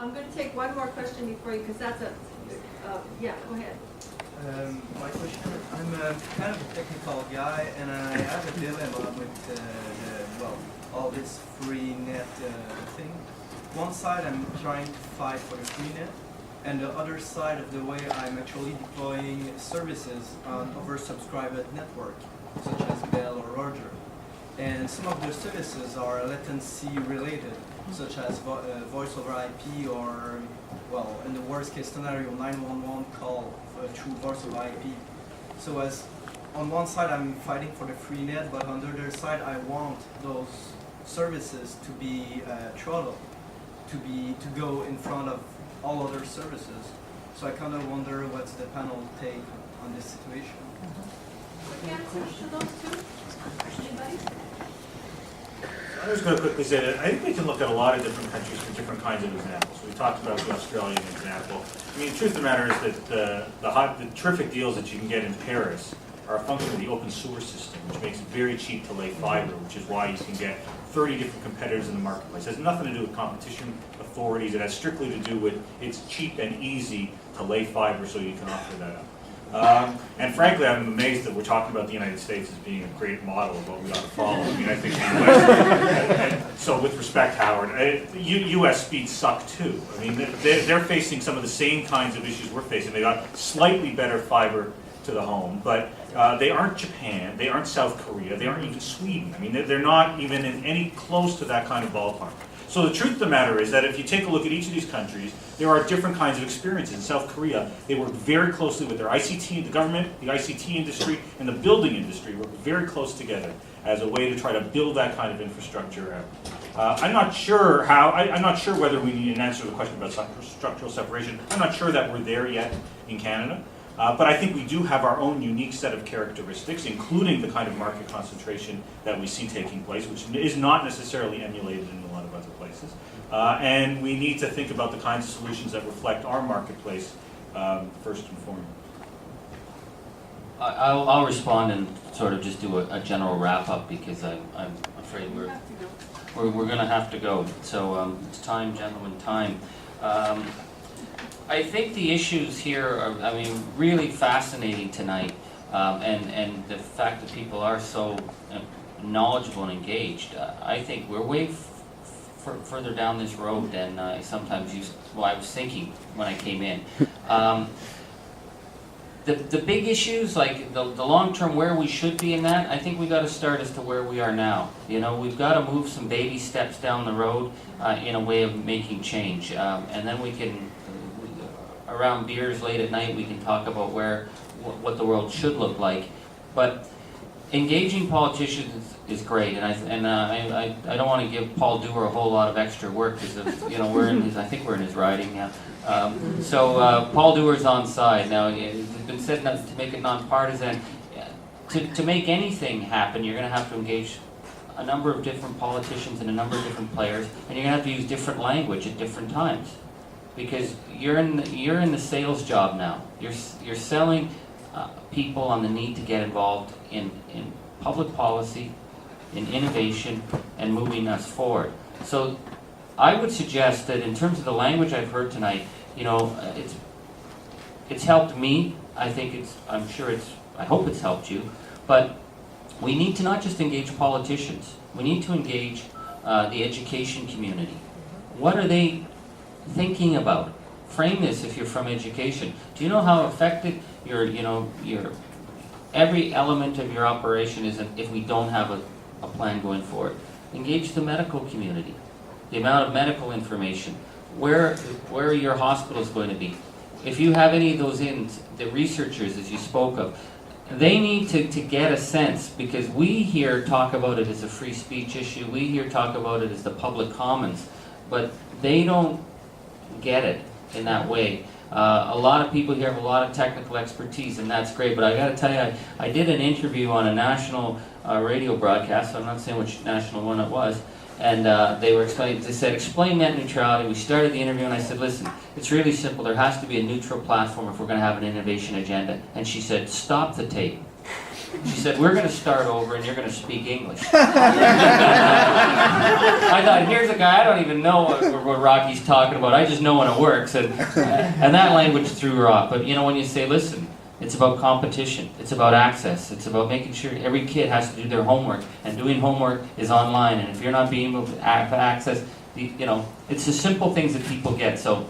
I'm going to take one more question before you, because that's a, yeah, go ahead. My question, I'm kind of a technical guy, and I have a dilemma with well, all this free net thing. One side I'm trying to fight for the free net, and the other side of the way I'm actually deploying services on oversubscribed network, such as Bell or Roger. And some of the services are latency related, such as voice over IP or, well, in the worst case scenario, 911 call through voice over IP. So as on one side I'm fighting for the free net, but on the other side I want those services to be throttled, to go in front of all other services. So I kind of wonder what's the panel take on this situation. Answers to those two? Anybody? I was going to quickly say that I think we can look at a lot of different countries for different kinds of examples. We talked about the Australian example. I mean, the truth of the matter is that the terrific deals that you can get in Paris are a function of the open sewer system, which makes it very cheap to lay fiber, which is why you can get 30 different competitors in the marketplace. It has nothing to do with competition authorities. It has strictly to do with it's cheap and easy to lay fiber, so you can offer that up. And frankly, I'm amazed that we're talking about the United States as being a great model of what we ought to follow. I mean, I think the U.S. So with respect, Howard, U.S. speeds suck too. I mean, they're facing some of the same kinds of issues we're facing. They got slightly better fiber to the home, but they aren't Japan, they aren't South Korea, they aren't even Sweden. I mean, they're not even in any close to that kind of ballpark. So the truth of the matter is that if you take a look at each of these countries, there are different kinds of experiences. In South Korea, they work very closely with their ICT, the government, the ICT industry, and the building industry work very close together as a way to try to build that kind of infrastructure out. I'm not sure whether we need an answer to the question about structural separation. I'm not sure that we're there yet in Canada. But I think we do have our own unique set of characteristics, including the kind of market concentration that we see taking place, which is not necessarily emulated in a lot of other places. And we need to think about the kinds of solutions that reflect our marketplace first and foremost. I'll respond and sort of just do a general wrap-up because I'm afraid we're going to have to go. So it's time, gentlemen, time. I think the issues here are, I mean, really fascinating tonight, and the fact that people are so knowledgeable and engaged. I think we're way further down this road than I sometimes used. Well, I was thinking when I came in. The big issues, like the long-term where we should be in that, I think we got to start as to where we are now. You know, we've got to move some baby steps down the road in a way of making change, and then we can. Around beers late at night, we can talk about what the world should look like, but engaging politicians is great, and I don't want to give Paul Dewar a whole lot of extra work because I think we're in his riding now. So Paul Dewar's on side now. It's been said to make it nonpartisan. To make anything happen, you're going to have to engage a number of different politicians and a number of different players, and you're going to have to use different language at different times. Because you're in the sales job now. You're selling people on the need to get involved in public policy, in innovation, and moving us forward. So I would suggest that in terms of the language I've heard tonight, you know, it's helped me. I hope it's helped you. But we need to not just engage politicians. We need to engage the education community. What are they thinking about? Frame this if you're from education. Do you know how affected your every element of your operation is if we don't have a plan going forward? Engage the medical community. The amount of medical information. Where are your hospitals going to be? If you have any of those the researchers, as you spoke of, they need to get a sense, because we here talk about it as a free speech issue, we here talk about it as the public commons, but they don't get it in that way. A lot of people here have a lot of technical expertise, and that's great, but I got to tell you, I did an interview on a national radio broadcast, so I'm not saying which national one it was, and they said, explain net neutrality. We started the interview and I said, listen, it's really simple. There has to be a neutral platform if we're going to have an innovation agenda. And she said, stop the tape. She said, we're going to start over and you're going to speak English. I thought, here's a guy, I don't even know what Rocky's talking about. I just know when it works. And that language threw her off. But you know, when you say, listen, it's about competition. It's about access. It's about making sure every kid has to do their homework. And doing homework is online. And if you're not being able to have access, you know, it's the simple things that people get. So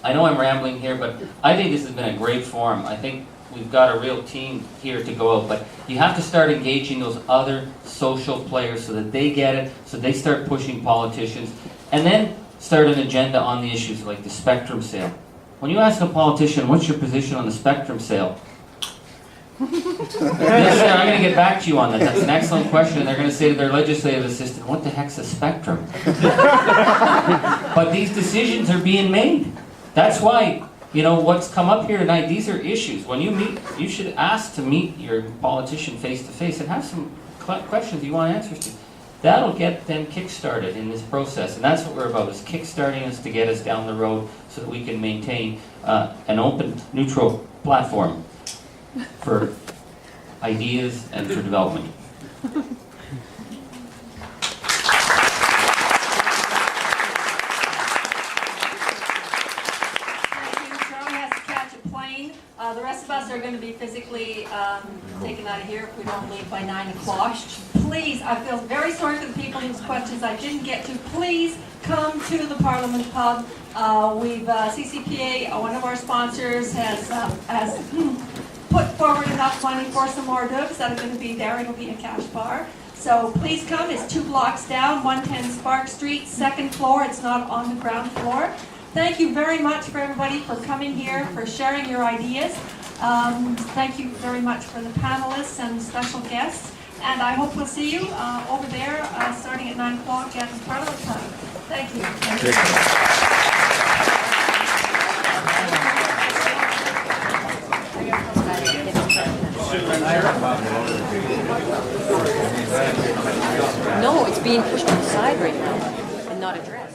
I know I'm rambling here, but I think this has been a great forum. I think we've got a real team here to go out, but you have to start engaging those other social players so that they get it, so they start pushing politicians, and then start an agenda on the issues like the spectrum sale. When you ask a politician, what's your position on the spectrum sale? Yes, sir, I'm going to get back to you on that. That's an excellent question. They're going to say to their legislative assistant, what the heck's a spectrum? But these decisions are being made. That's why, you know, what's come up here tonight, these are issues. When you meet, you should ask to meet your politician face to face and have some questions you want answers to. That'll get them kick-started in this process, and that's what we're about, is kick-starting us to get us down the road so that we can maintain an open, neutral platform for ideas and for development. The rest of us are going to be physically taken out of here if we don't leave by 9 o'clock. Please, I feel very sorry for the people whose questions I didn't get to. Please come to the Parliament Pub. CCPA, one of our sponsors, has put forward enough money for some hors d'oeuvres that are going to be there. It'll be a cash bar. So please come. It's 2 blocks down, 110 Spark Street, 2nd floor. It's not on the ground floor. Thank you very much for everybody for coming here, for sharing your ideas. Thank you very much for the panelists and special guests. And I hope we'll see you over there starting at 9 o'clock at the Parliament Club. Thank you. Thank you. No, it's being pushed to the side right now and not addressed.